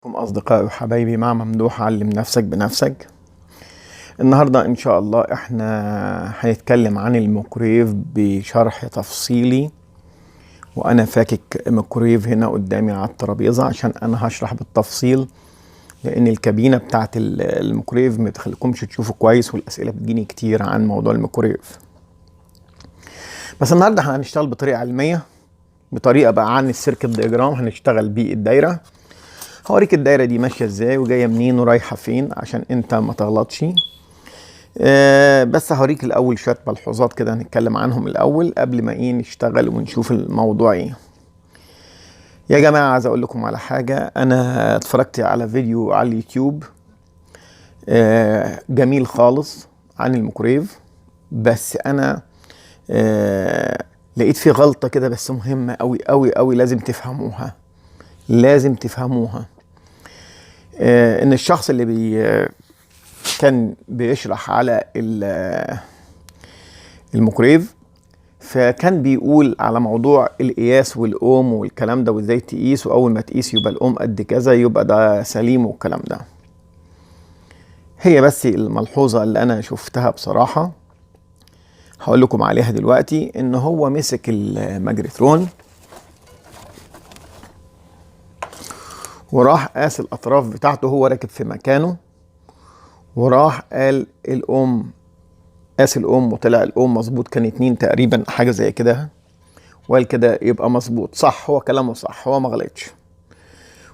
أصدقائي وحبايبي مع ممدوح علم نفسك بنفسك. النهاردة إن شاء الله إحنا هنتكلم عن الميكرويف بشرح تفصيلي، وأنا فاكك ميكرويف هنا قدامي على الترابيزة عشان أنا هشرح بالتفصيل، لأن الكابينة بتاعت الميكرويف متخليكمش تشوفوا كويس، والأسئلة بتجيني كتير عن موضوع الميكرويف. بس النهاردة هنشتغل بطريقة علمية، بطريقة بقى عن السيركت دياجرام. هنشتغل بيه الدايرة، هوريك الدايرة دي ماشية ازاي وجاية منين ورايحة فين عشان انت ما تغلطش. بس هوريك الاول شوية ملحوظات كده هنتكلم عنهم الاول قبل ما نشتغل ونشوف الموضوع ايه. يا جماعة عايز اقول لكم على حاجة، انا اتفرجت على فيديو على اليوتيوب جميل خالص عن الميكرويف، بس انا لقيت فيه غلطة كده بس مهمة قوي قوي قوي، لازم تفهموها. ان الشخص اللي كان بيشرح على الميكرويف، فكان بيقول على موضوع القياس والاوم والكلام ده، وازاي تقيس، واول ما تقيس يبقى الاوم قد كذا يبقى ده سليم والكلام ده. هي بس الملحوظة اللي انا شفتها بصراحة هقول لكم عليها دلوقتي، ان هو مسك الماجنترون وراح قاس الاطراف بتاعته، هو راكب في مكانه، وراح قال الأم، قاس الأم وطلع الأم مظبوط، كان 2 تقريبا حاجة زي كده، وقال كده يبقى مظبوط صح، هو كلامه صح، هو ما غلطش.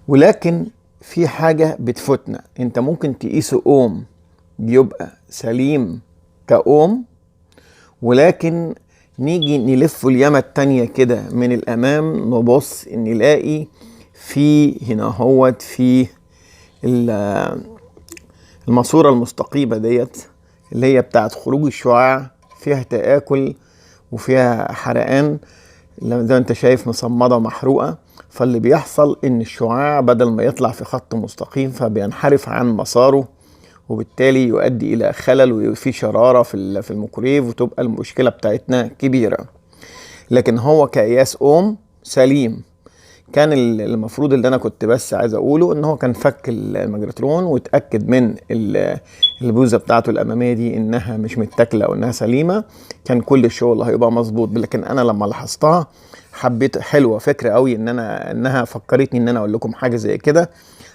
ولكن في حاجة بتفوتنا، انت ممكن تقيس أم بيبقى سليم كأم، ولكن نيجي نلف اليمة التانية كده من الأمام نبص نلاقي في هنا هوت في الماسورة المستقيمة ديت اللي هي بتاعت خروج الشعاع، فيها تآكل وفيها حرقان، زي ما انت شايف مصمدة ومحروقة. فاللي بيحصل ان الشعاع بدل ما يطلع في خط مستقيم فبينحرف عن مساره، وبالتالي يؤدي الى خلل وفي شرارة في الميكرويف، وتبقى المشكلة بتاعتنا كبيرة. لكن هو كقياس اوم سليم. كان المفروض اللي انا كنت بس عايز اقوله ان هو كان فك الماجنترون واتاكد من البوزه بتاعته الاماميه دي انها مش متاكله او انها سليمه، كان كل الشغل هيبقى مظبوط. لكن انا لما لاحظتها حبيت، حلوه فكره قوي انها فكرتني ان انا اقول لكم حاجه زي كده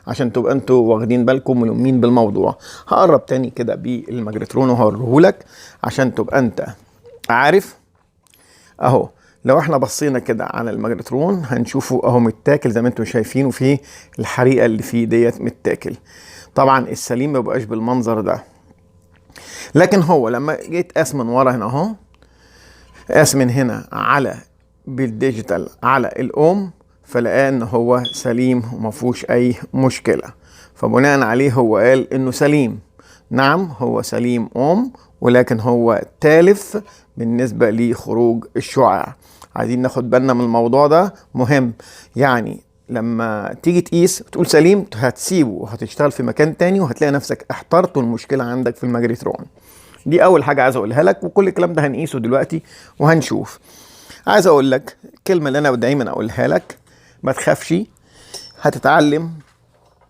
عشان تبقى انتوا واخدين بالكم ملمين بالموضوع. هقرب تاني كده بالماجنترون وهوريهولك عشان تبقى انت عارف. اهو لو احنا بصينا كده على الماجنترون هنشوفه اهو متاكل زي ما انتم شايفين، وفيه الحريقه اللي فيه ديت متاكل. طبعا السليم ما بقاش بالمنظر ده، لكن هو لما جيت قاس من ورا هنا اهو، قاس من هنا على بالديجيتال على الاوم، فلقى ان هو سليم وما فيهوش اي مشكله، فبناء عليه هو قال انه سليم. نعم هو سليم اوم، ولكن هو تالف بالنسبه لخروج الشعاع. عايزين ناخد بالنا من الموضوع ده، مهم. يعني لما تيجي تقيس تقول سليم، هتسيبه وهتشتغل في مكان تاني وهتلاقي نفسك احترت، والمشكله عندك في الماجنترون. دي اول حاجه عايز اقولها لك، وكل الكلام ده هنقيسه دلوقتي وهنشوف. عايز اقول لك الكلمه اللي انا دايما اقولها لك، ما تخافش، هتتعلم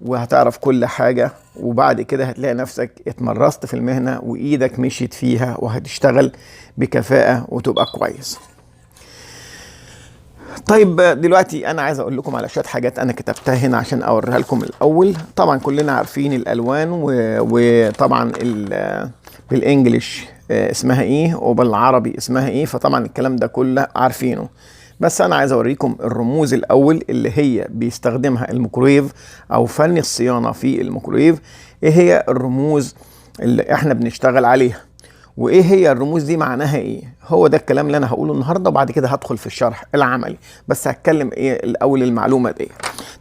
وهتعرف كل حاجة، وبعد كده هتلاقي نفسك اتمرست في المهنة وإيدك مشيت فيها وهتشتغل بكفاءة وتبقى كويس. طيب دلوقتي أنا عايز أقول لكم على شوية حاجات أنا كتبتها هنا عشان أوريها لكم الأول. طبعا كلنا عارفين الألوان، وطبعا بالإنجليش اسمها إيه وبالعربي اسمها إيه، فطبعا الكلام ده كله عارفينه. بس انا عايز اوريكم الرموز الاول اللي هي بيستخدمها الميكرويف او فني الصيانه في الميكرويف. ايه هي الرموز اللي احنا بنشتغل عليها، وايه هي الرموز دي معناها ايه؟ هو ده الكلام اللي انا هقوله النهارده، وبعد كده هدخل في الشرح العملي. بس هتكلم ايه الاول المعلومه دي.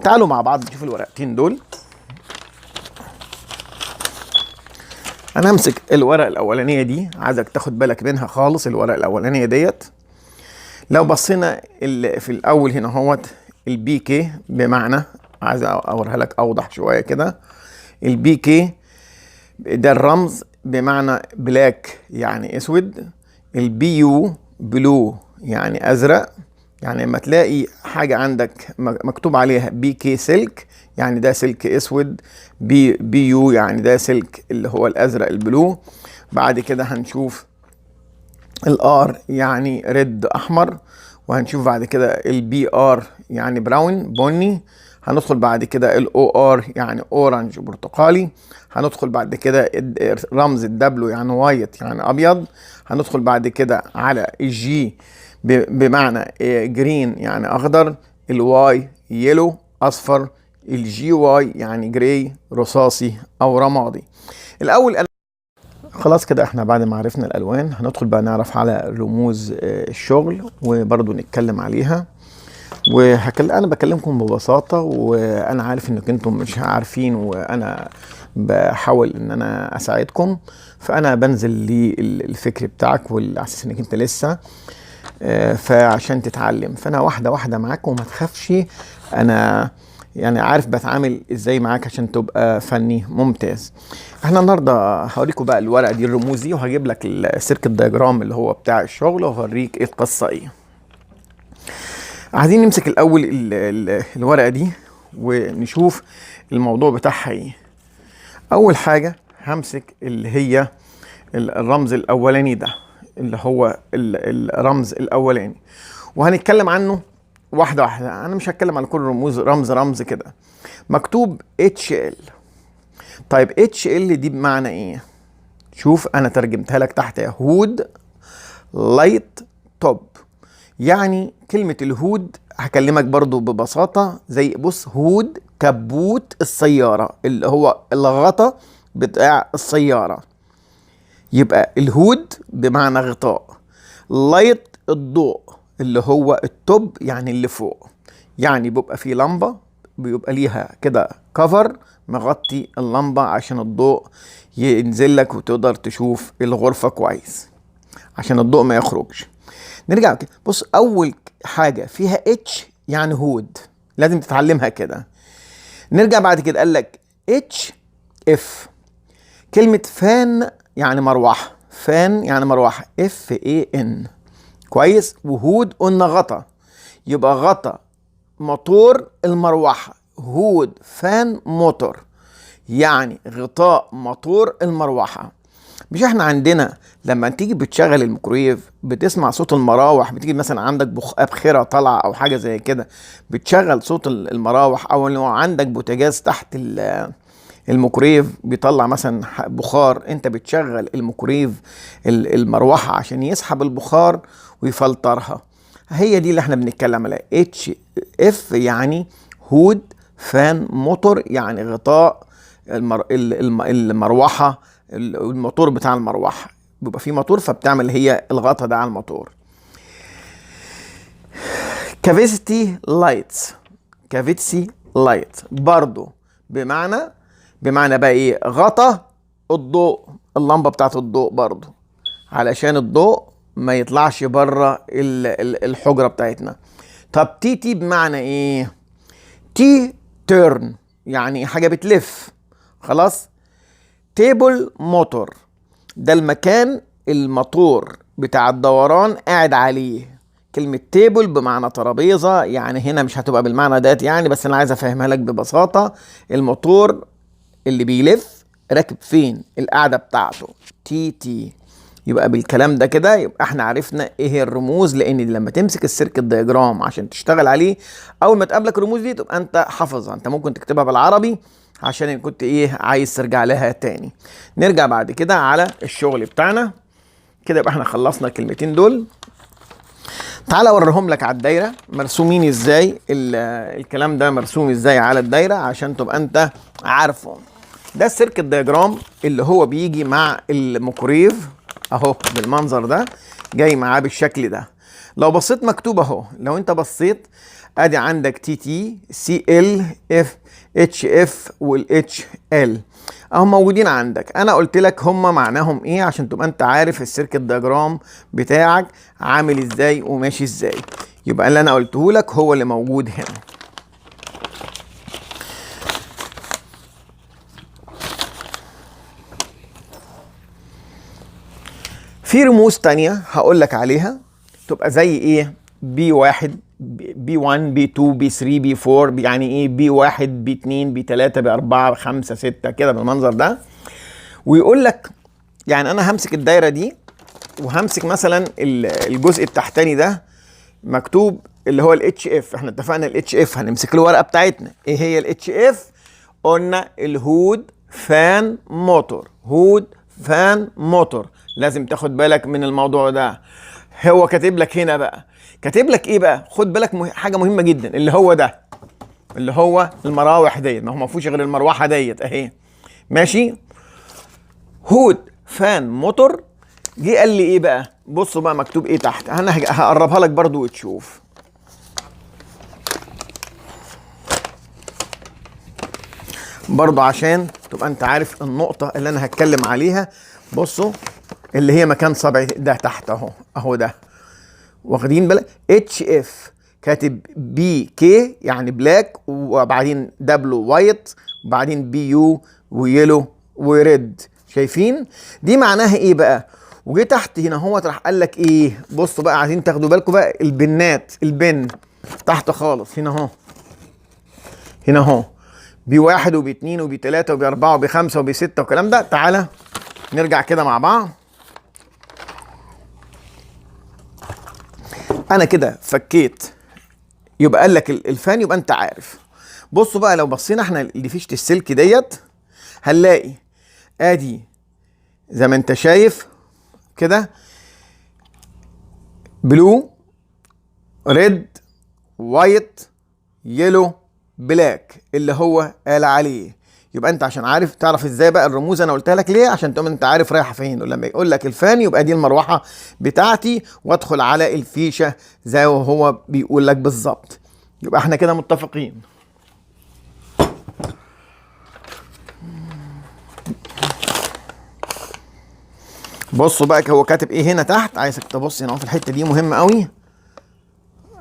تعالوا مع بعض نشوف الورقتين دول. انا همسك الورقه الاولانيه دي، عايزك تاخد بالك منها خالص. الورقه الاولانيه ديت لو بصينا في الاول هنا هوت البي كي، بمعنى عايز اوريها لك اوضح شويه كده. البي كي ده الرمز بمعنى بلاك يعني اسود، البي يو بلو يعني ازرق، يعني لما تلاقي حاجة عندك مكتوب عليها بي كي سلك يعني ده سلك اسود، بي يو يعني ده سلك اللي هو الازرق البلو. بعد كده هنشوف الار يعني ريد احمر، وهنشوف بعد كده البي ار يعني براون بني. هندخل بعد كده الاو ار يعني اورنج برتقالي. هندخل بعد كده رمز الدبلو يعني وايت يعني ابيض. هندخل بعد كده على الجي بمعنى جرين يعني اخضر. الواي يلو اصفر. الجي واي يعني جراي رصاصي او رمادي. الاول خلاص كده احنا بعد ما عرفنا الالوان هندخل بقى نعرف على رموز الشغل وبرضو نتكلم عليها. انا بكلمكم ببساطة، وانا عارف انك انتم مش عارفين، وانا بحاول ان انا اساعدكم. فانا بنزل للفكر بتاعك واللي اساس انك انت لسه فعشان تتعلم، فانا واحدة واحدة معاك وما تخافش. انا يعني عارف بتعامل ازاي معاك عشان تبقى فني ممتاز. احنا النهارده هوريكم بقى الورقه دي الرموز دي، وهجيب لك السيركت دياجرام اللي هو بتاع الشغل، وهوريك ايه القصه ايه. عايزين نمسك الاول الورقه دي ونشوف الموضوع بتاعها ايه. اول حاجه همسك اللي هي الرمز الاولاني ده اللي هو الرمز الاولاني، وهنتكلم عنه واحده واحده. انا مش هتكلم على كل رموز رمز رمز كده. مكتوب HL. طيب HL دي بمعنى ايه؟ شوف انا ترجمتها لك تحت، هود لايت توب. يعني كلمة الهود هكلمك برضو ببساطة زي بص، هود كبوت السيارة اللي هو الغطا بتاع السيارة. يبقى الهود بمعنى غطاء، لايت الضوء اللي هو التوب يعني اللي فوق. يعني بيبقى في لمبة بيبقى ليها كده كفر مغطي اللمبة عشان الضوء ينزل لك وتقدر تشوف الغرفة كويس عشان الضوء ما يخرجش. نرجع كده، بص اول حاجة فيها اتش يعني هود، لازم تتعلمها كده. نرجع بعد كده قال لك اتش اف. كلمة فان يعني مروحة، فان يعني مروحة FAN كويس. وهود قلنا غطا، يبقى غطا موتور المروحة، هود فان موتور يعني غطاء موتور المروحة. مش احنا عندنا لما تيجي بتشغل الميكرويف بتسمع صوت المراوح، بتيجي مثلا عندك أبخرة طالعة او حاجة زي كده بتشغل صوت المراوح، او لو عندك بوتاجاز تحت الميكرويف بيطلع مثلا بخار، انت بتشغل الميكرويف المروحة عشان يسحب البخار ويفلترها. هي دي اللي احنا بنتكلم عليها. HF يعني هود فان موتور يعني غطاء المروحة، الموتور بتاع المروحة بيبقى فيه موتور فبتعمل هي الغطاء ده على الموتور. كافيتي لايتس، كافيتي لايت برضو بمعنى بقى ايه، غطا الضوء، اللمبة بتاعت الضوء برضو علشان الضوء ما يطلعش بره الحجرة بتاعتنا. طب تي بمعنى ايه؟ تي تيرن يعني حاجة بتلف خلاص. تيبل موتور ده المكان الموتور بتاع الدوران قاعد عليه. كلمة تيبل بمعنى ترابيزة، يعني هنا مش هتبقى بالمعنى ده يعني، بس انا عايز افهمها لك ببساطة. الموتور اللي بيلف راكب فين؟ القاعدة بتاعته تي. يبقى بالكلام ده كده يبقى احنا عرفنا ايه هي الرموز، لان لما تمسك السيركت دياجرام عشان تشتغل عليه اول ما تقابلك الرموز دي تبقى انت حافظها. انت ممكن تكتبها بالعربي عشان كنت ايه عايز ترجع لها تاني. نرجع بعد كده على الشغل بتاعنا كده. يبقى احنا خلصنا الكلمتين دول. تعال اوريهم لك على الدايره مرسومين ازاي، الكلام ده مرسوم ازاي على الدايره عشان تبقى انت عارفه. ده السيركت دياجرام اللي هو بيجي مع الميكرويف اهو بالمنظر ده، جاي معاه بالشكل ده. لو بصيت مكتوب اهو، لو انت بصيت ادي عندك TT CL HF والHL اهو موجودين عندك. انا قلت لك هم معناهم ايه عشان تبقى انت عارف السيركت دياجرام بتاعك عامل ازاي وماشي ازاي. يبقى اللي انا قلته لك هو اللي موجود هنا. في رموز تانية هقول لك عليها تبقى زي ايه، B1 بي 1 بي 2 بي 3 بي 4 يعني ايه بي 1 بي 2 بي 3 بي 4 بي 5 6 كده بالمنظر ده. ويقول لك يعني انا همسك الدايره دي وهمسك مثلا الجزء التحتاني ده مكتوب اللي هو الاتش اف. احنا اتفقنا الاتش اف هنمسك له الورقه بتاعتنا. ايه هي الاتش اف؟ قلنا الهود فان موتور. هود فان موتور، لازم تاخد بالك من الموضوع ده. هو كاتب لك هنا بقى، كاتب لك ايه بقى؟ خد بالك حاجه مهمه جدا، اللي هو ده اللي هو المراوح ديت، ما هو ما فيهوش غير المروحه ديت اهي ماشي. هود فان موتور. جه قال لي ايه بقى؟ بصوا بقى مكتوب ايه تحت، انا هقربها لك برضو وتشوف. برضو عشان تبقى انت عارف النقطة اللي انا هتكلم عليها. بصوا اللي هي مكان صبعي ده تحت اهو، اهو ده، واخدين بالك؟ اتش اف كاتب بي كي يعني بلاك، وبعدين دبليو وايت، وبعدين بي يو ويلو وريد. شايفين دي معناها ايه بقى؟ وجي تحت هنا هو راح قال لك ايه؟ بصوا بقى عايزين تاخدوا بالكم بقى البنات، البن تحت خالص هنا اهو، هنا اهو بي 1 وبي 2 وبي 3 وبي 4 وبي 5 وبي 6 والكلام ده. تعالى نرجع كده مع بعض. انا كده فكيت، يبقى قال لك الفان، يبقى انت عارف. بصوا بقى لو بصينا احنا لفيشه السلك ديت هنلاقي ادي زي ما انت شايف كده بلو ريد وايت يلو بلاك اللي هو قال عليه. يبقى انت عشان عارف تعرف ازاي بقى الرموز انا قلتها لك ليه؟ عشان تقوم انت عارف رايحه فين. ولما يقول لك الفان يبقى دي المروحه بتاعتي، وادخل على الفيشه زي وهو بيقول لك بالظبط. يبقى احنا كده متفقين. بصوا بقى هو كاتب ايه هنا تحت، عايزك تبص هنا في الحته دي مهمه قوي،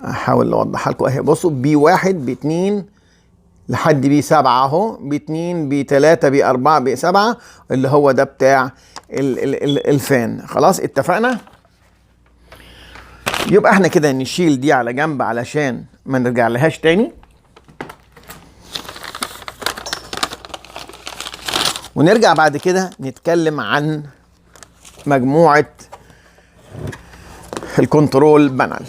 احاول اوضحها لكم اهي. بصوا بي 1 بي 2 لحد بي 7 اهو، بي 2 بي 3 بي 4 بي 7 اللي هو ده بتاع الفان. خلاص اتفقنا. يبقى احنا كده نشيل دي على جنب علشان ما نرجع لهاش تاني، ونرجع بعد كده نتكلم عن مجموعة الكنترول بانل.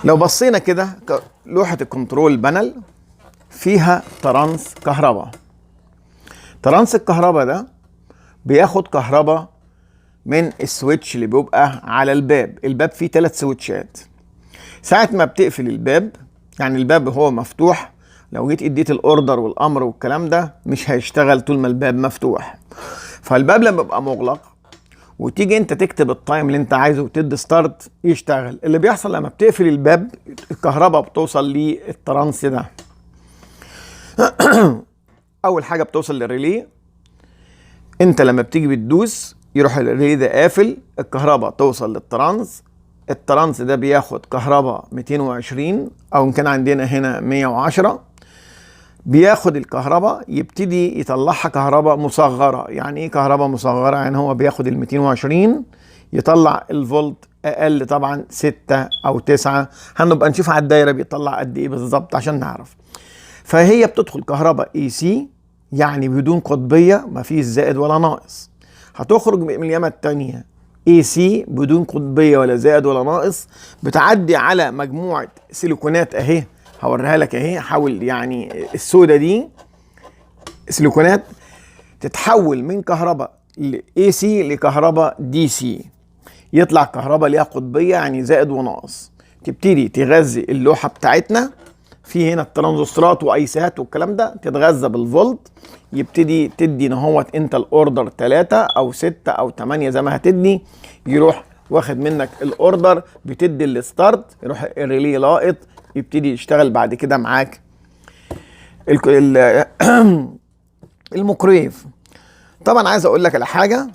لو بصينا كده لوحة الكنترول بانل فيها ترانس كهرباء. ترانس الكهرباء ده بياخد كهرباء من السويتش اللي بيبقى على الباب. الباب فيه 3 سويتشات. ساعة ما بتقفل الباب، يعني الباب هو مفتوح، لو جيت اديت الاوردر والامر والكلام ده مش هيشتغل طول ما الباب مفتوح. فالباب لما بيبقى مغلق وتيجي انت تكتب التايم اللي انت عايزه وتدي ستارت يشتغل. اللي بيحصل لما بتقفل الباب الكهرباء بتوصل للترانس ده. اول حاجه بتوصل للريلي. انت لما بتيجي بتدوس يروح الريلي ده قافل، الكهرباء توصل للترانس. الترانس ده بياخد كهرباء 220 او ان كان عندنا هنا 110. بياخد الكهرباء يبتدي يطلعها كهرباء مصغره. يعني ايه كهرباء مصغره؟ يعني هو بياخد ال 220 يطلع الفولت اقل طبعا 6 او 9. هنبقى نشوف على الدايره بيطلع قد ايه بالظبط عشان نعرف. فهي بتدخل كهرباء اي سي يعني بدون قطبيه، ما فيش زائد ولا ناقص. هتخرج من اليمه الثانيه اي سي بدون قطبيه ولا زائد ولا ناقص. بتعدي على مجموعه سيليكونات اهي، هوريها لك اهي. حاول يعني السودا دي سيليكونات تتحول من كهرباء اي سي لكهرباء دي سي. يطلع كهرباء ليها قطبيه يعني زائد وناقص. تبتدي تغذي اللوحه بتاعتنا. في هنا الترانزستورات وايسات والكلام ده تتغذى بالفولت. يبتدي تدي نهوت انت الاوردر 3 او 6 او 8 زي ما هتدي. يروح واخد منك الاوردر، بتدي الستارت، يروح الريلي لاقط، يبتدي يشتغل بعد كده معاك الميكرويف. طبعا عايز اقول لك على حاجه،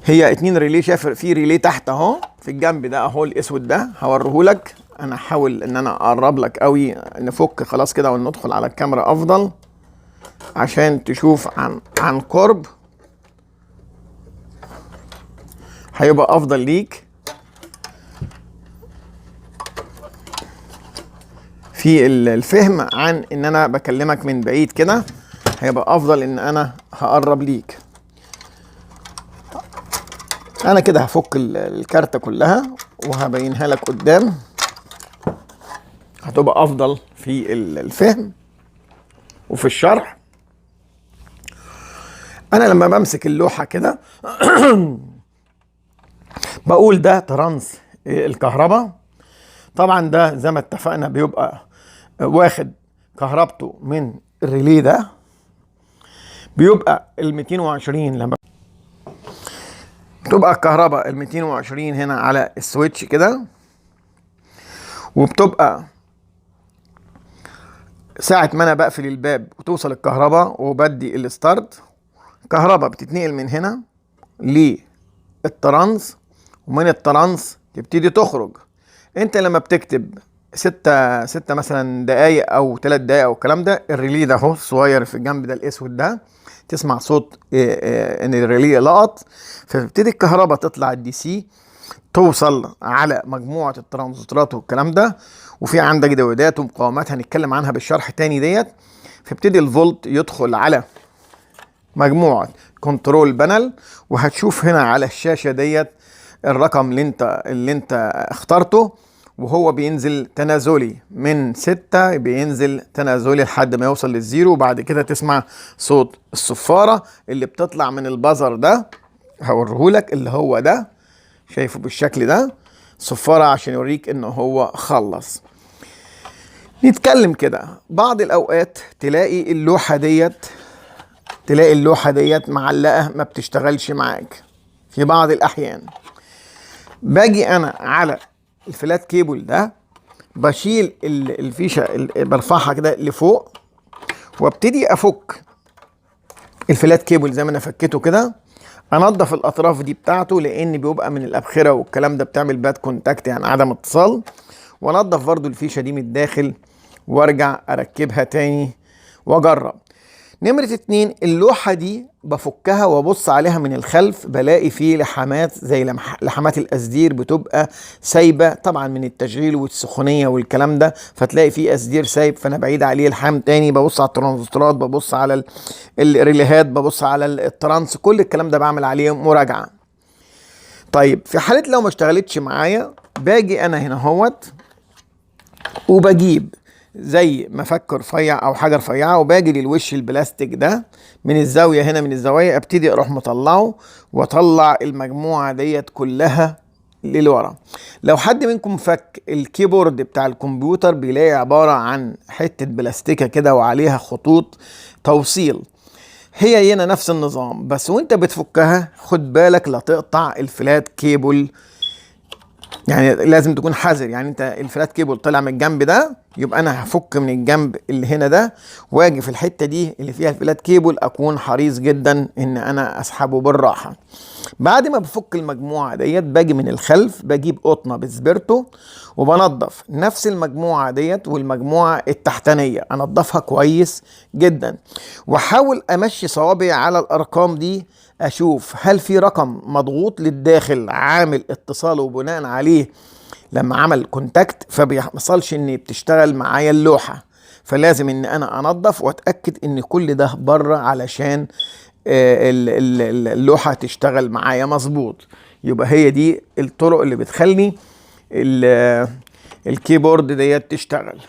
هي 2 ريلي. شايف في ريلي تحت اهو في الجنب ده اهو الاسود ده، هوريهولك. انا هحاول ان انا اقرب لك قوي، نفك خلاص كده وندخل على الكاميرا افضل عشان تشوف عن قرب، هيبقى افضل ليك. في الفهم عن ان انا بكلمك من بعيد كده. هيبقى افضل ان انا هقرب ليك. انا كده هفك الكارتة كلها وهبينها لك قدام، هتبقى افضل في الفهم وفي الشرح. انا لما بمسك اللوحة كده بقول ده ترانس الكهرباء. طبعا ده زي ما اتفقنا بيبقى واخد كهربته من الريلي ده. بيبقى ال 220 لما بتبقى الكهرباء ال 220 هنا على السويتش كده، وبتبقى ساعة ما انا بقفل الباب وتوصل الكهرباء وبدي الستارت، الكهرباء بتتنقل من هنا للترانس، ومن الترانس تبتدي تخرج. انت لما بتكتب ستة مثلا دقايق او 3 دقايق او الكلام ده، الريلي ده اهو صغير في الجنب ده الاسود ده، تسمع صوت ان الريلي لقط، فبتبتدي الكهرباء تطلع الدي سي توصل على مجموعة الترانزستورات والكلام ده. وفي عندك ديودات ومقاومات هنتكلم عنها بالشرح تاني ديت. فابتدي الفولت يدخل على مجموعة كنترول بانل، وهتشوف هنا على الشاشة ديت الرقم اللي انت اخترته، وهو بينزل تنازلي من 6 بينزل تنازلي لحد ما يوصل للزيرو. وبعد كده تسمع صوت الصفارة اللي بتطلع من البازر ده، هوريهولك اللي هو ده، شايفه بالشكل ده صفارة عشان يوريك انه هو خلص. نتكلم كده، بعض الاوقات تلاقي اللوحة ديت معلقة ما بتشتغلش معاك. في بعض الاحيان باجي انا على الفلات كيبل ده، بشيل الفيشة برفعها كده لفوق، وابتدي افك الفلات كيبل زي ما انا فكيته كده. انضف الاطراف دي بتاعته لان بيبقى من الابخره والكلام ده بتعمل باد كونتاكت، يعني عدم اتصال. وانضف برضو الفيشه دي من الداخل وارجع اركبها تاني واجرب. نمرة 2، اللوحة دي بفكها وابص عليها من الخلف، بلاقي فيه لحمات زي لحمات الاسدير بتبقى سايبة طبعا من التشغيل والسخونية والكلام ده، فتلاقي فيه اسدير سايب، فانا بعيد عليه لحام تاني. ببص على الترانزستورات، ببص على الريليهات، ببص على الترانس، كل الكلام ده بعمل عليه مراجعة. طيب في حالة لو ما اشتغلتش معايا، باجي انا هنا اهوت وبجيب زي مفك رفيع او حاجه رفيعه، وباجي للوش البلاستيك ده من الزاويه هنا من الزوايا، ابتدي اروح مطلعه واطلع المجموعه ديت كلها للورا. لو حد منكم فك الكيبورد بتاع الكمبيوتر، بيلاقي عباره عن حته بلاستيكه كده وعليها خطوط توصيل، هي هنا نفس النظام، بس وانت بتفكها خد بالك لا تقطع الفلات كيبل. يعني لازم تكون حذر، يعني انت الفلات كيبل طلع من الجنب ده، يبقى انا هفك من الجنب اللي هنا ده، واجي في الحته دي اللي فيها الفلات كيبل اكون حريص جدا ان انا اسحبه بالراحه. بعد ما بفك المجموعه ديت، باجي من الخلف بجيب قطنه بسبرتو وبنضف نفس المجموعه ديت والمجموعه التحتانيه، انضفها كويس جدا، واحاول امشي صوابعي على الارقام دي، اشوف هل في رقم مضغوط للداخل عامل اتصال، وبناء عليه لما عمل كونتاكت فبيحصلش ان بتشتغل معايا اللوحة. فلازم ان انا انضف واتأكد ان كل ده بره علشان اللوحة تشتغل معايا مظبوط. يبقى هي دي الطرق اللي بتخلي الكيبورد ديت تشتغل.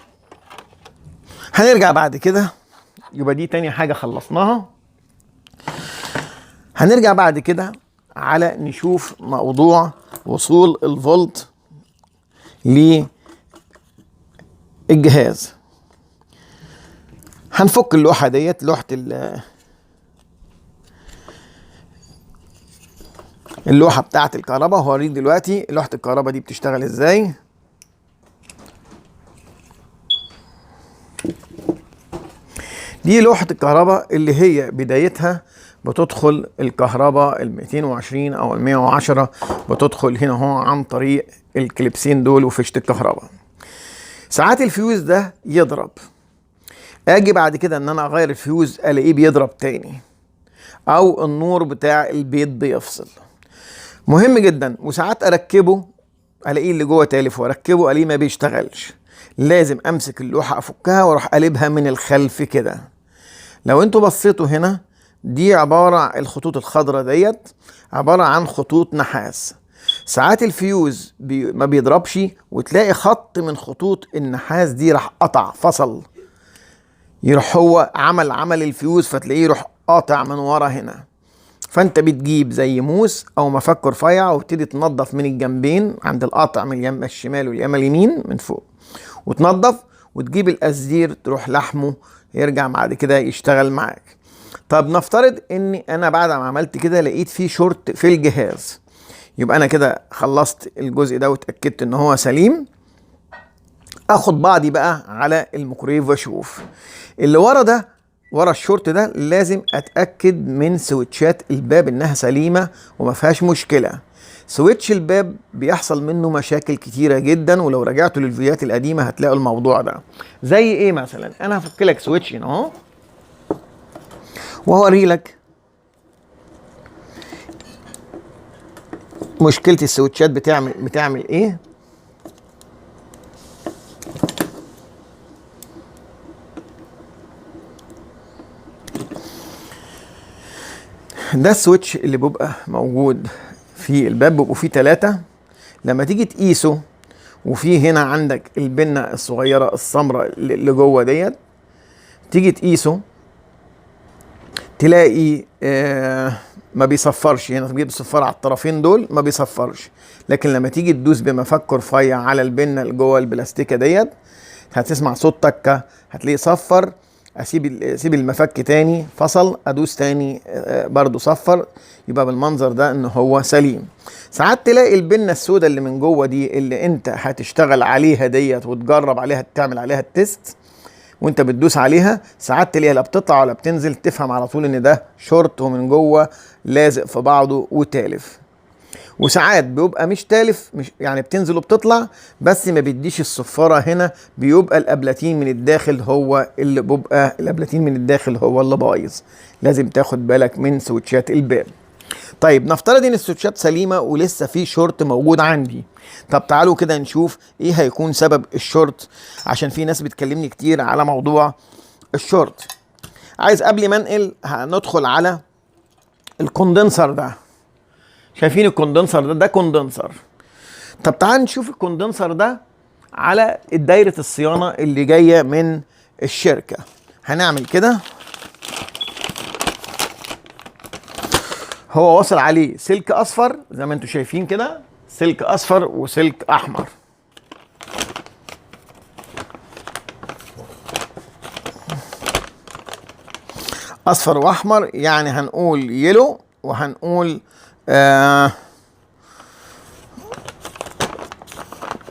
هنرجع بعد كده، يبقى دي تاني حاجة خلصناها. هنرجع بعد كده على نشوف موضوع وصول الفولت للجهاز. هنفك اللوحة ديت، اللوحة بتاعة الكهرباء. هوريك دلوقتي لوحة الكهرباء دي بتشتغل ازاي. دي لوحة الكهرباء اللي هي بدايتها بتدخل الكهرباء ال 220 او ال 110 بتدخل هنا هو عن طريق الكليبسين دول وفيشة الكهرباء. ساعات الفيوز ده يضرب، اجي بعد كده ان انا اغير الفيوز الاقيه بيضرب تاني، او النور بتاع البيت بيفصل. مهم جدا. وساعات اركبه الاقيه اللي جوه تالف، واركبه الاقيه ما بيشتغلش. لازم امسك اللوحة افكها واروح قلبها من الخلف كده. لو انتوا بصيتوا هنا، دي الخطوط الخضراء ديت عبارة عن خطوط نحاس. ساعات الفيوز ما بيضربش، وتلاقي خط من خطوط النحاس دي راح قطع فصل، يروح هو عمل الفيوز، فتلاقيه يروح قاطع من ورا هنا. فانت بتجيب زي موس او مفك رفيع وتبتدي تنظف من الجنبين عند القطع، من اليم الشمال واليم اليمين من فوق، وتنظف وتجيب القصدير تروح لحمه يرجع بعد كده يشتغل معاك. طب نفترض اني انا بعد ما عملت كده لقيت فيه شورت في الجهاز، يبقى انا كده خلصت الجزء ده واتاكدت ان هو سليم. اخد بعضي بقى على الميكرويف واشوف اللي ورا ده، ورا الشورت ده لازم اتاكد من سويتشات الباب انها سليمه وما فيهاش مشكله. سويتش الباب بيحصل منه مشاكل كتيره جدا، ولو رجعتوا للفيديوهات القديمه هتلاقوا الموضوع ده. زي ايه مثلا؟ انا هفك لك سويتش هنا اهو وهوري لك مشكله السويتشات بتعمل ايه. ده السويتش اللي بيبقى موجود في الباب، بيبقوا فيه 3. لما تيجي تقيسه، وفي هنا عندك البنة الصغيرة السمراء اللي جوه ديت، تيجي تقيسه تلاقي ما بيصفرش. هنا تجيب الصفارة على الطرفين دول ما بيصفرش، لكن لما تيجي تدوس بمفك رفيع على البنة اللي جوه البلاستيكة ديت هتسمع صوت تكة، هتلاقيه صفر. اسيب المفك تاني، فصل، ادوس تاني برضو صفر. يبقى بالمنظر ده ان هو سليم. ساعات تلاقي البنة السوداء اللي من جوه دي اللي انت هتشتغل عليها ديت وتجرب عليها تعمل عليها التست، وانت بتدوس عليها ساعات تلاقيها لا بتطلع ولا بتنزل، تفهم على طول ان ده شورت ومن جوه لازق في بعضه وتالف. وساعات بيبقى مش تالف، مش يعني بتنزل وبتطلع بس ما بيديش الصفارة هنا، بيبقى الابلاتين من الداخل هو اللي بايظ. لازم تاخد بالك من سويتشات الباب. طيب نفترض ان السويتشات سليمة ولسه في شورت موجود عندي. طب تعالوا كده نشوف ايه هيكون سبب الشورت، عشان في ناس بتكلمني كتير على موضوع الشورت. عايز قبل ما انقل هندخل على الكوندنسر ده. شايفين الكوندنسر ده كوندنسر. طب تعال نشوف الكوندنسر ده على دايرة الصيانة اللي جاية من الشركة. هنعمل كده، هو واصل عليه سلك اصفر زي ما انتم شايفين كده، سلك اصفر وسلك احمر. اصفر واحمر يعني هنقول يلو وهنقول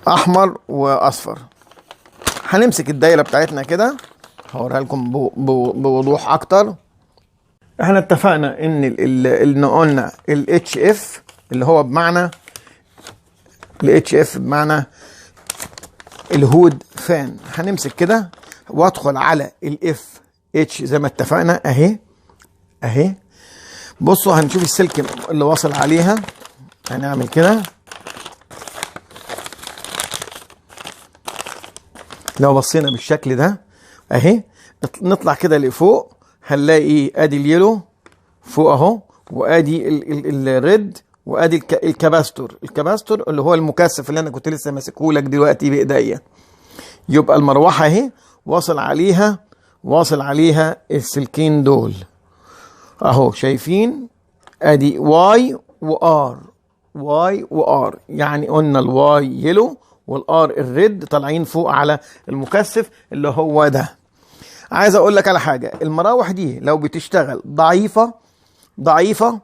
احمر واصفر. هنمسك الدايره بتاعتنا كده هوريها لكم بوضوح اكتر. احنا اتفقنا ان اللي قلنا الاتش اف اللي هو بمعنى الاتش اف بمعنى الهود فان. هنمسك كده وادخل على الاف اتش زي ما اتفقنا اهي. بصوا هنشوف السلك اللي واصل عليها. هنعمل كده، لو بصينا بالشكل ده اهي، نطلع كده لفوق هنلاقي ادي اليلو فوق اهو، وادي الريد، وادي الكباستور اللي هو المكثف اللي انا كنت لسه ماسكه لك دلوقتي بايديا. يبقى المروحه اهي واصل عليها السلكين دول اهو. شايفين ادي واي وار، يعني قلنا الواي يلو والار الريد طالعين فوق على المكثف اللي هو ده. عايز اقول لك على حاجه، المراوح دي لو بتشتغل ضعيفه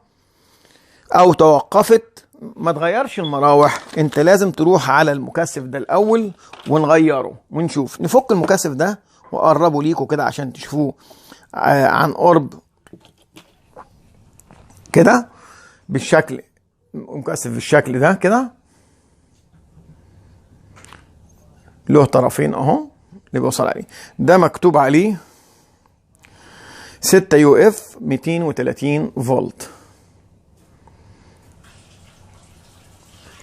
او توقفت، ما تغيرش المراوح. انت لازم تروح على المكثف ده الاول ونغيره ونشوف. نفك المكثف ده واقربه ليكوا كده عشان تشوفوه عن قرب كده بالشكل، مكثف بالشكل ده كده، له طرفين اهو اللي بيوصل عليه. ده مكتوب عليه 6 يو اف 230 فولت.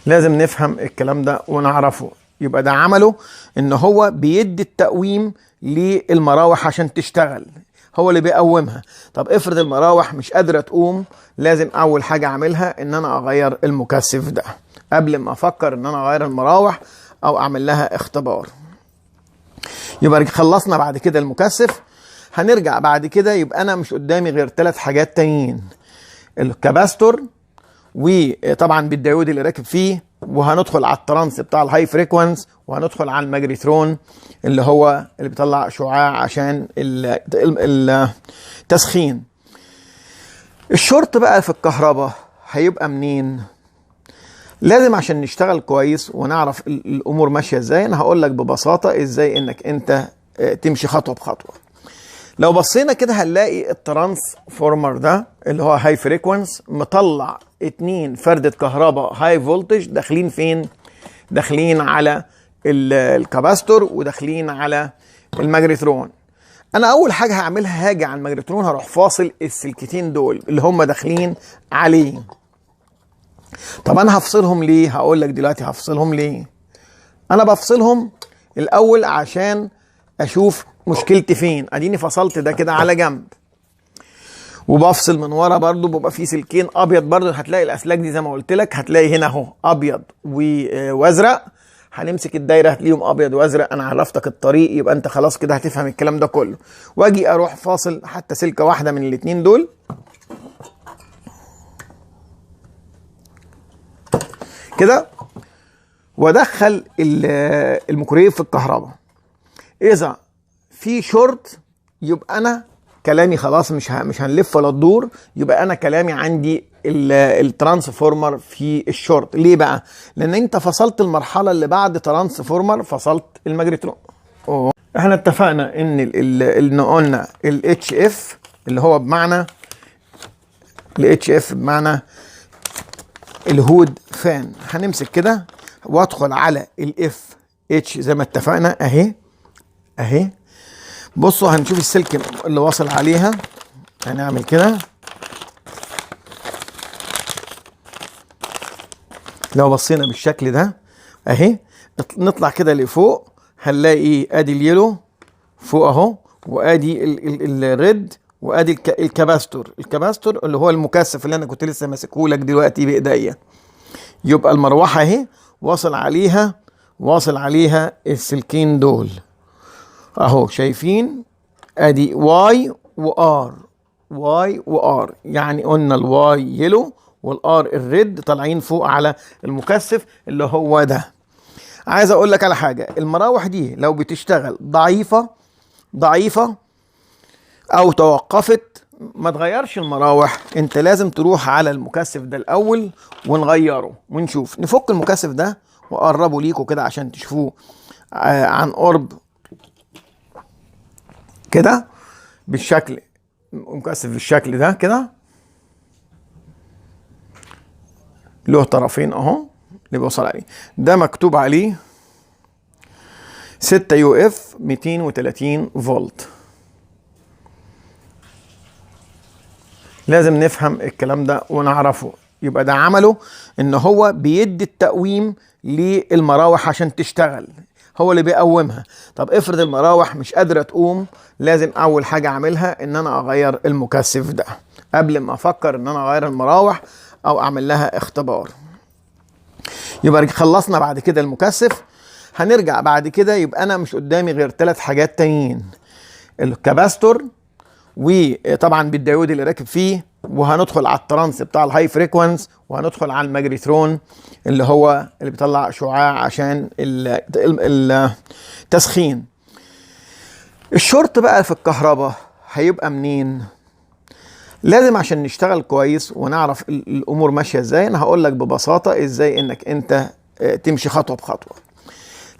لازم نفهم الكلام ده ونعرفه. يبقى ده عمله ان هو بيدي التقويم للمراوح عشان تشتغل، هو اللي بيقومها. طب افرض المراوح مش قادرة تقوم، لازم اول حاجة اعملها ان انا اغير المكثف ده قبل ما افكر ان انا اغير المراوح او اعمل لها اختبار. يبقى خلصنا بعد كده المكثف. هنرجع بعد كده، يبقى انا مش قدامي غير 3 حاجات تانيين: الكاباستور، وطبعا بالديود اللي راكب فيه، وهندخل على الترانس بتاع الهاي فريكوانس، وهندخل على الماجنترون اللي هو اللي بيطلع شعاع عشان التسخين. الشورت بقى في الكهرباء هيبقى منين؟ لازم عشان نشتغل كويس ونعرف الامور ماشيه ازاي، انا هقول لك ببساطه ازاي انك انت تمشي خطوه بخطوه. لو بصينا كده هنلاقي الترانسفورمر ده اللي هو هاي فريكوانس مطلع 2 فردة كهرباء هاي فولتج داخلين فين؟ داخلين على الكاباستور وداخلين على الماجنترون. انا اول حاجه هعملها هاجي على الماجنترون، هروح فاصل السلكتين دول اللي هم داخلين عليه. طب انا هفصلهم ليه؟ هقول لك دلوقتي هفصلهم ليه. انا بفصلهم الاول عشان اشوف مشكلتي فين. اديني فصلت ده كده على جنب، وبفصل من ورا برضو بيبقى فيه سلكين ابيض برضو. هتلاقي الاسلاك دي زي ما قلت لك، هتلاقي هنا اهو ابيض وازرق. هنمسك الدايره هتلاقيهم ابيض وازرق. انا عرفتك الطريق، يبقى انت خلاص كده هتفهم الكلام ده كله. واجي اروح فاصل حتى سلكه واحده من الاتنين دول كده، وادخل الميكرويف في الكهرباء. اذا في شورت يبقى انا كلامي خلاص مش هنلف ولا تدور، يبقى انا كلامي عندي الترانسفورمر في الشورت. ليه بقى؟ لان انت فصلت المرحله اللي بعد ترانسفورمر، فصلت الماجنترون. احنا اتفقنا ان قلنا الاتش اف اللي هو بمعنى الاتش اف بمعنى الهود فان. هنمسك كده وادخل على الاف اتش زي ما اتفقنا اهي. بصوا هنشوف السلك اللي واصل عليها. هنعمل كده، لو بصينا بالشكل ده اهي، نطلع كده لفوق هنلاقي ادي اليلو فوق اهو، وادي الريد، وادي الكاباستور اللي هو المكثف اللي انا كنت لسه ماسكه لك دلوقتي بايديا. يبقى المروحه اهي واصل عليها السلكين دول اهو، شايفين؟ ادي واي وار، يعني قلنا الواي يلو والار الريد طالعين فوق على المكثف اللي هو ده. عايز اقول لك على حاجه، المراوح دي لو بتشتغل ضعيفه او توقفت، ما تغيرش المراوح. انت لازم تروح على المكثف ده الاول ونغيره ونشوف. نفك المكثف ده واقربه ليكوا كده عشان تشوفوه عن قرب كده بالشكل، مكثف بالشكل ده كده، له طرفين اهو اللي بيوصل عليه. ده مكتوب عليه 6 يو اف 230 فولت. لازم نفهم الكلام ده ونعرفه. يبقى ده عمله ان هو بيدي التقويم للمراوح عشان تشتغل، هو اللي بيقومها. طب افرض المراوح مش قادرة تقوم، لازم اول حاجة اعملها ان انا اغير المكثف ده قبل ما افكر ان انا اغير المراوح او اعمل لها اختبار. يبقى خلصنا بعد كده المكثف. هنرجع بعد كده، يبقى انا مش قدامي غير 3 حاجات تانيين: الكاباستور، وطبعا بالديود اللي راكب فيه، وهندخل على الترانس بتاع الهاي فريكوانس، وهندخل على الماجنترون اللي هو اللي بيطلع شعاع عشان التسخين. الشورت بقى في الكهرباء هيبقى منين؟ لازم عشان نشتغل كويس ونعرف الامور ماشيه ازاي، انا هقول لك ببساطه ازاي انك انت تمشي خطوه بخطوه.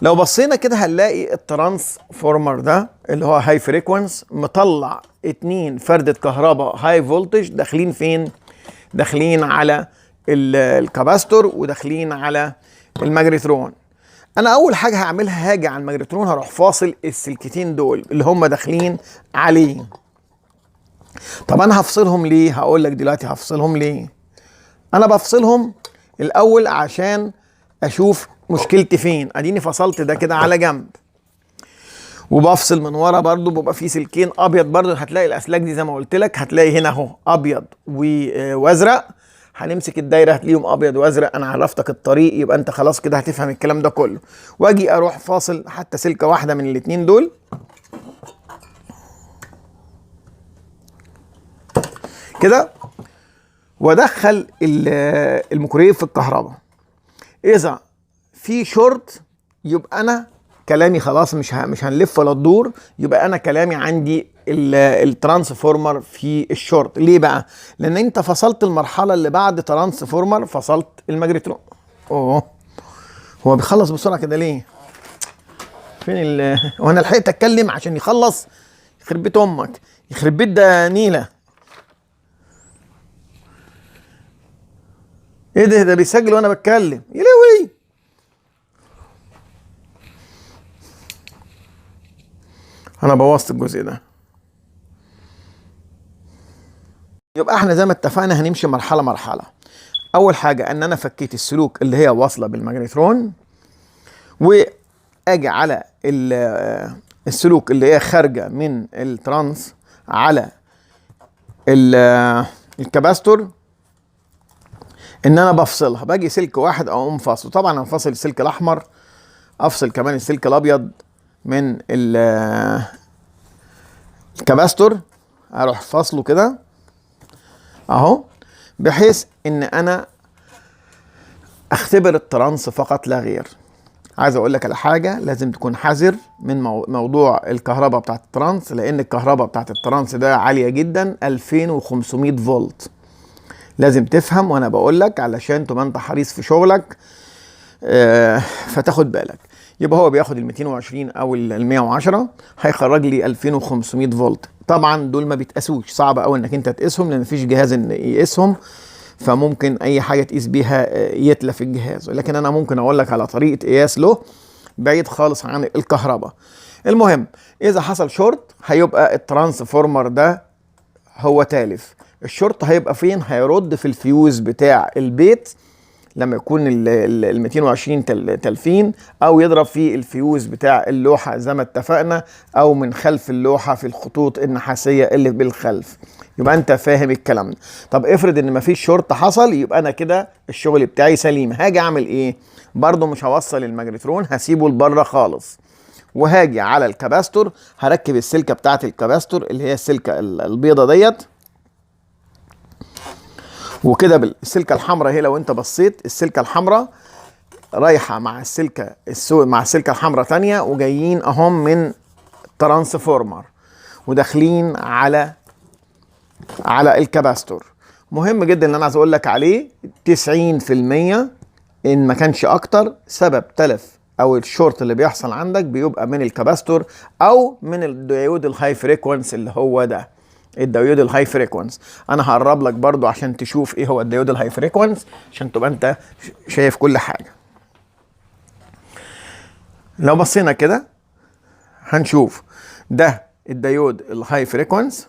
لو بصينا كده هنلاقي الترانسفورمر ده اللي هو هاي فريكوانس مطلع 2 فردة كهرباء هاي فولتج داخلين فين؟ داخلين على الكاباستور وداخلين على الماجنترون. انا اول حاجه هعملها هاجي على الماجنترون، هروح فاصل السلكتين دول اللي هم داخلين عليه. طب انا هفصلهم ليه؟ هقول لك دلوقتي هفصلهم ليه. انا بفصلهم الاول عشان اشوف مشكلتي فين؟ اديني فصلت ده كده على جنب، وبفصل من ورا برضو بيبقى فيه سلكين ابيض برضو. هتلاقي الاسلاك دي زي ما قلت لك، هتلاقي هنا اهو ابيض وازرق. هنمسك الدايره هتلاقيهم ابيض وازرق. انا عرفتك الطريق، يبقى انت خلاص كده هتفهم الكلام ده كله. واجي اروح فاصل حتى سلكه واحده من الاتنين دول كده، وادخل الميكرويف في الكهرباء. اذا في شورت يبقى انا كلامي خلاص مش هنلف ولا تدور، يبقى انا كلامي عندي الترانسفورمر في الشورت. ليه بقى؟ لان انت فصلت المرحله اللي بعد ترانسفورمر، فصلت الماجنترون. هو بيخلص بسرعه كده ليه؟ فين وانا لحقت اتكلم عشان يخلص؟ يخرب بيت امك، يخرب بيت ده نيله. ايه ده بيسجل وانا بتكلم؟ يا لهوي. انا بوظت الجزء ده. يبقى احنا زي ما اتفقنا هنمشي مرحله مرحله. اول حاجه ان انا فكيت السلوك اللي هي واصله بالماجنترون، واجي على السلوك اللي هي خارجه من الترانس على الكباستور، ان انا بفصلها. باجي سلك واحد اقوم فاصله. طبعا انا فاصل السلك الاحمر، افصل كمان السلك الابيض من الكباستور، اروح فاصله كده اهو، بحيث ان انا اختبر الترانس فقط لا غير. عايز اقول لك على حاجه، لازم تكون حذر من موضوع الكهرباء بتاعت الترانس، لان الكهرباء بتاعت الترانس ده عاليه جدا، 2500 فولت. لازم تفهم وانا بقول لك علشان تبقى انت حريص في شغلك، فتاخد بالك. يبقى هو بياخد ال 220 او ال 110، هيخرج لي 2500 فولت. طبعا دول ما بيتقاسوش، صعب قوي انك انت تقيسهم لان مفيش جهاز ان يقيسهم، فممكن اي حاجه تقيس بيها يتلف الجهاز. لكن انا ممكن اقول لك على طريقه قياس له بعيد خالص عن الكهرباء. المهم، اذا حصل شورت هيبقى الترانسفورمر ده هو تالف. الشورت هيبقى فين؟ هيرد في الفيوز بتاع البيت لما يكون ال 220 تلفين، او يضرب في الفيوز بتاع اللوحه زي ما اتفقنا، او من خلف اللوحه في الخطوط النحاسيه اللي بالخلف. يبقى انت فاهم الكلام ده. طب افرض ان مفيش شورت حصل، يبقى انا كده الشغل بتاعي سليم. هاجي اعمل ايه؟ برضو مش هوصل الماجنترون، هسيبه لبره خالص، وهاجي على الكباستور، هركب السلكه بتاعت الكباستور اللي هي السلكه البيضه ديت، وكده بالسلكه الحمراء هي. لو انت بصيت السلكه الحمراء رايحه مع السلكه مع السلكه الحمراء تانية، وجايين اهم من ترانسفورمر وداخلين على الكباستور. مهم جدا اللي انا عايز اقول لك عليه، 90% ان ما كانش اكتر سبب تلف او الشورت اللي بيحصل عندك بيبقى من الكباستور او من الديود الهاي فريكوانس اللي هو ده الديود الهاي فريكوانس. انا هقرب لك برضو عشان تشوف ايه هو الديود الهاي فريكوانس، عشان تبقى انت شايف كل حاجه. لو بصينا كده هنشوف ده الديود الهاي فريكوانس،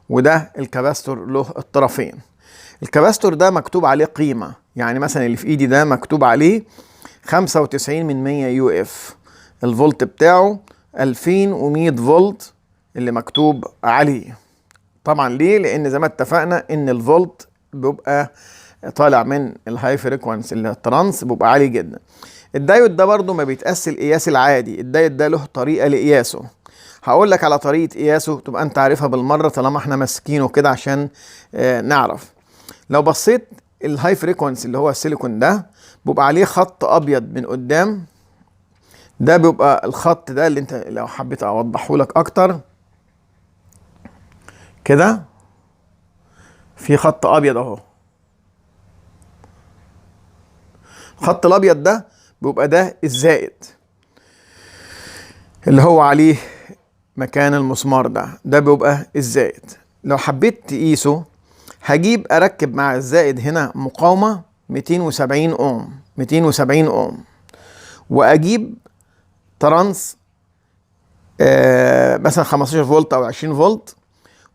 وده الكباستور له الطرفين. الكباستور ده مكتوب عليه قيمه، يعني مثلا اللي في ايدي ده مكتوب عليه 95 يو اف، الفولت بتاعه 2100 فولت اللي مكتوب عليه. طبعا ليه؟ لان زي ما اتفقنا ان الفولت بيبقى طالع من الهاي فريكوانس اللي الترانس بيبقى عالي جدا. الدايود ده برضو ما بيتقاس القياس العادي، الدايود ده له طريقه لقياسه. هقول لك على طريقه قياسه تبقى انت عارفها بالمره طالما احنا ماسكينه كده عشان نعرف. لو بصيت الهاي فريكوانس اللي هو السيليكون ده بيبقى عليه خط ابيض من قدام، ده بيبقى الخط ده اللي انت لو حبيت اوضحه لك اكتر كده، في خط ابيض اهو. الخط الابيض ده بيبقى ده الزائد اللي هو عليه مكان المسمار ده بيبقى الزائد. لو حبيت تقيسه هجيب اركب مع الزائد هنا مقاومه 270 اوم، 270 اوم، واجيب ترانس مثلا 15 فولت او 20 فولت،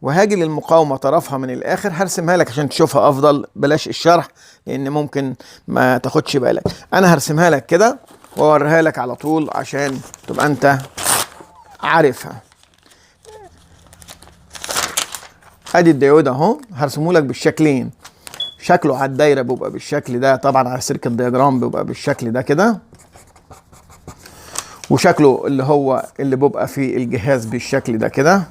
وهاجي للمقاومة طرفها من الآخر، هرسمها لك عشان تشوفها أفضل، بلاش الشرح لأن ممكن ما تاخدش بالك. أنا هرسمها لك كده وأوريها لك على طول عشان تبقى أنت عارفها. أدي الديود أهو، هرسمه لك بالشكلين. شكله على الدايرة بيبقى بالشكل ده، طبعا على سيركت دياجرام بيبقى بالشكل ده كده، وشكله اللي بيبقى في الجهاز بالشكل ده كده.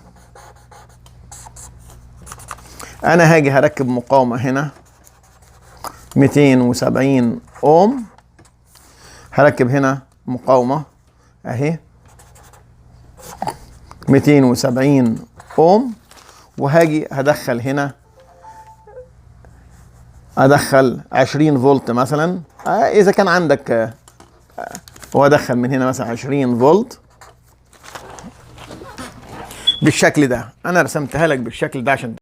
انا هاجي هركب مقاومة هنا 270 اوم، هركب هنا مقاومة اهي 270 اوم، وهاجي هدخل هنا، ادخل 20 فولت مثلا، اذا كان عندك وادخل من هنا مثلا 20 فولت بالشكل ده. انا رسمتها لك بالشكل ده عشان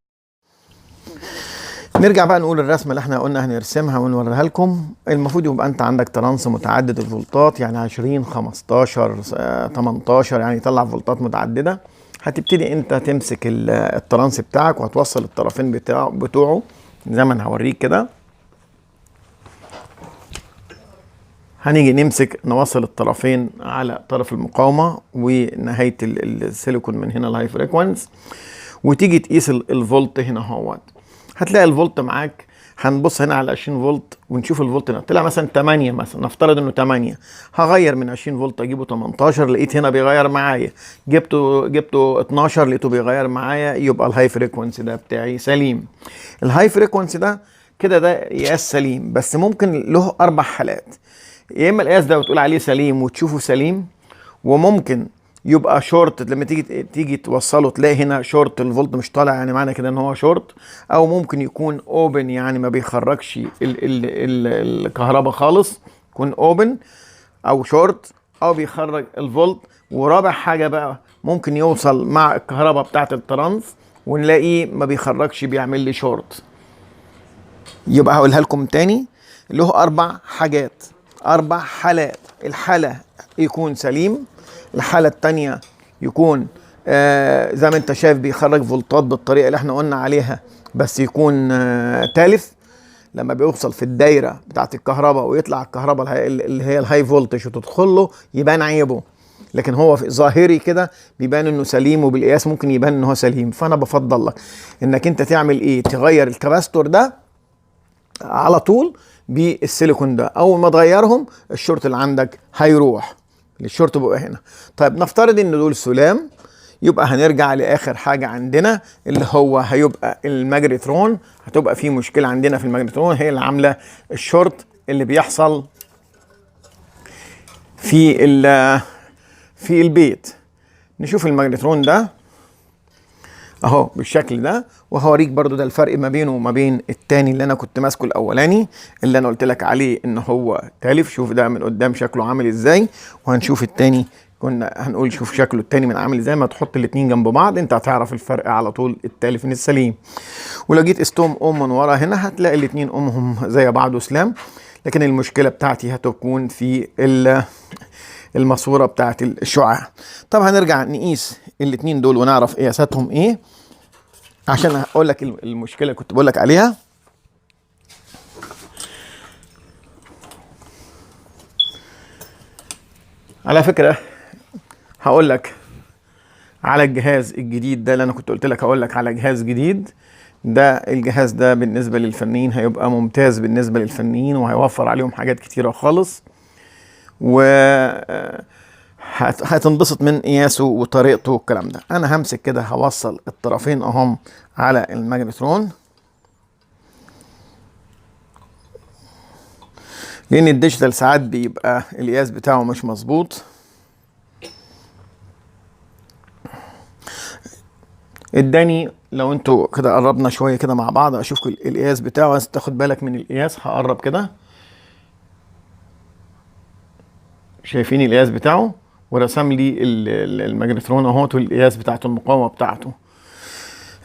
نرجع بقى نقول الرسمه اللي احنا قلنا هنرسمها ونوريها لكم. المفروض يبقى انت عندك ترانس متعدد الفولتات، يعني 20 15 18، يعني يطلع فولتات متعدده. هتبتدي انت تمسك الترانس بتاعك وهتوصل الطرفين بتوعه زي ما انا هوريك كده. هنيجي نمسك نوصل الطرفين على طرف المقاومه ونهايه السيليكون من هنا الهاي فريكونس، وتيجي تقيس الفولت هنا اهوت. هتلاقي الفولت معاك، هنبص هنا على 20 فولت ونشوف الفولت هنا طلع مثلا 8 مثلا، نفترض انه 8. هغير من 20 فولت اجيبه 18، لقيت هنا بيغير معايا، جبته 12 لقيته بيغير معايا، يبقى الهاي فريكونسي ده بتاعي سليم. الهاي فريكونسي ده كده ده قياس سليم، بس ممكن له 4 حالات. يا اما القياس ده وتقول عليه سليم وتشوفه سليم، وممكن يبقى شورت لما تيجي توصله تلاقي هنا شورت، الفولت مش طالع، يعني معنى كده ان هو شورت. او ممكن يكون اوبن، يعني ما بيخرجش الكهرباء خالص، يكون اوبن او شورت، او بيخرج الفولت. ورابع حاجه بقى ممكن يوصل مع الكهرباء بتاعه الترانس ونلاقيه ما بيخرجش، بيعمل لي شورت. يبقى هقولها لكم تاني، له 4 حاجات، 4 حالات. الحالة يكون سليم، الحالة التانية يكون زي ما انت شايف بيخرج فولتات بالطريقة اللي احنا قلنا عليها، بس يكون تالف. لما بيوصل في الدايرة بتاعت الكهرباء ويطلع الكهرباء اللي هي الهاي فولتج وتدخل له يبان عيبه، لكن هو في ظاهري كده بيبان انه سليم، وبالقياس ممكن يبان انه هو سليم. فانا بفضل لك انك انت تعمل ايه، تغير الكباستور ده على طول بالسيليكون ده. اول ما تغيرهم الشورت اللي عندك هيروح، الشورت بقى هنا. طيب نفترض ان دول سلام، يبقى هنرجع لاخر حاجه عندنا اللي هو هيبقى الماجنترون. هتبقى في مشكله عندنا في الماجنترون، هي اللي عامله الشورت اللي بيحصل في البيت. نشوف الماجنترون ده اهو بالشكل ده، وهوريك برضو ده الفرق ما بينه وما بين التاني اللي انا كنت ماسكه الاولاني اللي انا قلت لك عليه ان هو تالف. شوف ده من قدام شكله عامل ازاي، وهنشوف التاني كنا هنقول شوف شكله التاني من عامل ازاي. ما تحط الاتنين جنب بعض انت هتعرف الفرق على طول، التالف من السليم. ولو جيت قستهم من ورا هنا هتلاقي الاتنين زي بعض وسلام، لكن المشكله بتاعتي هتكون في الماسوره بتاعت الشعاع. طب هنرجع نقيس الاتنين دول ونعرف قياساتهم ايه عشان اقول لك المشكله اللي كنت بقول لك عليها. على فكره هقول لك على الجهاز الجديد ده اللي انا كنت قلت لك هقول لك على جهاز جديد. ده الجهاز ده بالنسبه للفنيين هيبقى ممتاز بالنسبه للفنيين، وهيوفر عليهم حاجات كتيره خالص، و هتنبسط من قياسه وطريقته والكلام ده. انا همسك كده هوصل الطرفين اهم على الماجنترون، لان الديجيتال ساعات بيبقى القياس بتاعه مش مظبوط. اداني لو انتوا كده قربنا شويه كده مع بعض اشوف القياس بتاعه، بس تاخد بالك من القياس. هقرب كده، شايفين القياس بتاعه، ورسم لي الماجنترون اهوت والقياس بتاعته المقاومه بتاعته.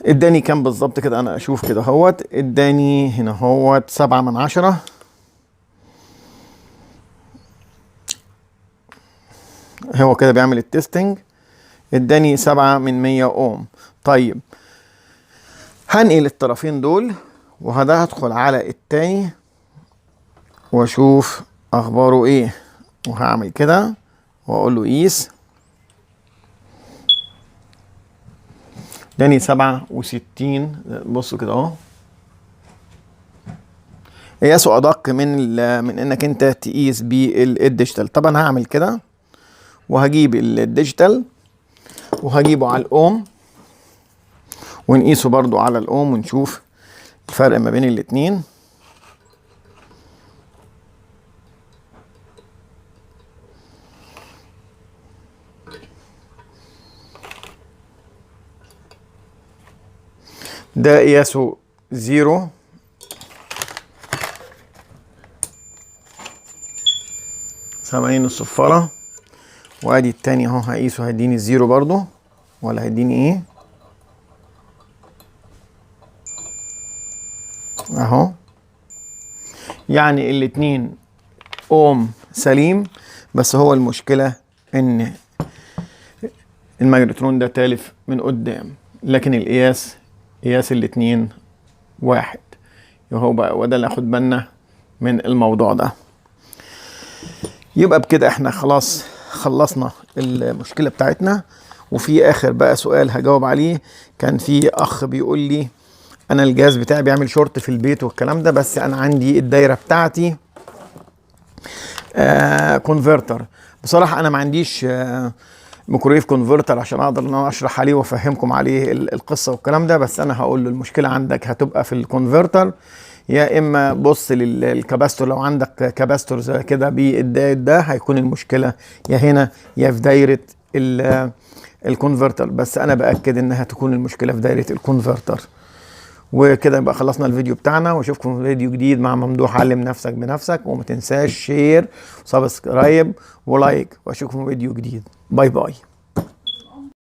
اداني كام بالظبط كده، انا اشوف كده اهوت. اداني هنا اهوت 7/10، هو كده بيعمل التستنج. اداني 7/100 اوم. طيب هنقل الطرفين دول وهذا هدخل على التاني واشوف اخباره ايه، وهعمل كده واقول له قيس. اداني 67. بصوا كده اهو، قياسه ادق من انك انت تقيس بالديجيتال. طبعا هعمل كده وهجيب الديجيتال وهجيبه على الاوم ونقيسه برضو على الاوم ونشوف الفرق ما بين الاتنين. ده قياسه 0، سامعين الصفارة؟ وادي التاني اهو هقيسه، هيديني 0 برضو ولا هيديني ايه اهو. يعني الاتنين اوم سليم، بس هو المشكلة ان الماجنترون ده تالف من قدام، لكن قياس الاتنين واحد. يهو بقى، وده اللي اخد بالنا من الموضوع ده. يبقى بكده احنا خلاص خلصنا المشكلة بتاعتنا. وفي اخر بقى سؤال هجاوب عليه. كان في اخ بيقول لي انا الجهاز بتاعي بيعمل شورت في البيت والكلام ده، بس انا عندي الدايرة بتاعتي كونفرتر. بصراحة انا ما عنديش ميكرويف كونفرتر عشان اقدر ان انا اشرح عليه وافهمكم عليه القصة والكلام ده، بس انا هقول له المشكلة عندك هتبقى في الكونفرتر، يا اما بص للكاباستور. لو عندك كاباستور زي كده بالدايت ده هيكون المشكله يا هنا يا في دايره الكونفرتر، بس انا باكد انها تكون المشكله في دايره الكونفرتر. وكده يبقى خلصنا الفيديو بتاعنا، واشوفكم في فيديو جديد مع ممدوح علم نفسك بنفسك. وما تنساش شير وسبسكرايب ولايك، واشوفكم في فيديو جديد. باي باي.